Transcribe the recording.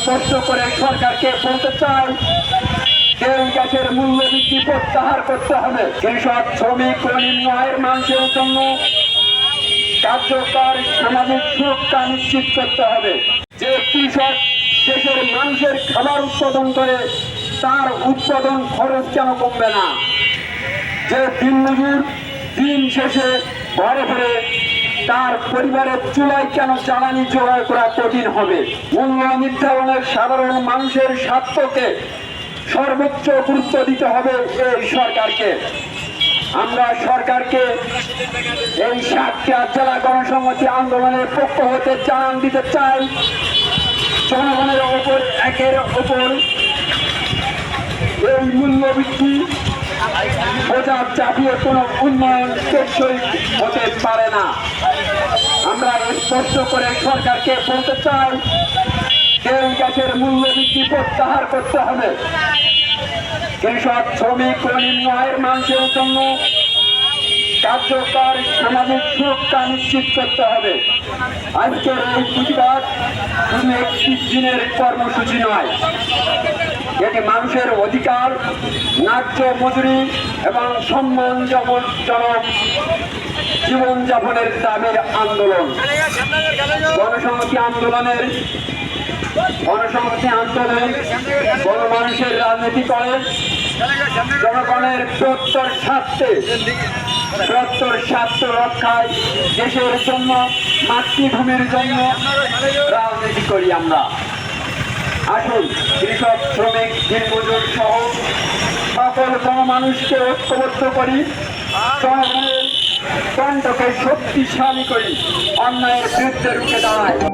স্পষ্ট করে সরকারকে বলতে চাই, তেল গ্যাসের মূল্য বৃদ্ধি প্রত্যাহার করতে হবে। কৃষক, শ্রমিক ও নিম্ন আয়ের মানুষের জন্য কার্যকর সামাজিক সুরক্ষা নিশ্চিত করতে হবে। যে কৃষক দেশের মানুষের খাবার উৎপাদন করে, তার উৎপাদন খরচ কেন কমবে না? যে দিনমজুর দিন শেষে ঘরে ফিরে, তার পরিবারের চুলায় কেন জ্বালানি জোগাড় করা কঠিন হবে? মূল্য নির্ধারণের সাধারণ মানুষের স্বার্থকে সর্বোচ্চ গুরুত্ব দিতে হবে এই সরকারকে। আমরা সরকারকে এই 7টা জেলা গণসংহতি আন্দোলনের পক্ষ হতে জানান দিতে চাই, জনগণের ওপর একের ওপর এই মূল্যবৃদ্ধি বোঝা চাপিয়ে কোনো উন্নয়ন টেকসই হতে পারে না। আমরা স্পষ্ট করে সরকারকে বলতে চাই, তেল গ্যাসের মূল্যবৃদ্ধি প্রত্যাহার করতে হবে। কৃষক, শ্রমিক ও নিম্ন আয়ের মানুষের জন্য কার্যকর সামাজিক সুরক্ষা নিশ্চিত করতে হবে। আজকের এই প্রতিবাদ শুধু একটি দিনের কর্মসূচি নয়, এটি মানুষের অধিকার, ন্যায্য মজুরি এবং সম্মানজনক জীবনযাপনের দাবির আন্দোলন। গণসংহতি আন্দোলন গণমানুষের রাজনীতি করে জনগণের বৃহত্তর স্বার্থ রক্ষায়, দেশের জন্য, মাতৃভূমির জন্য রাজনীতি করি আমরা। আসুন কৃষক, শ্রমিক, দিনমজুর সহ সকল গণমানুষকে ঐক্যবদ্ধ করি, জনগণের কণ্ঠকে শক্তিশালী করি, অন্যায়ের বিরুদ্ধে রুখে দাঁড়ায়।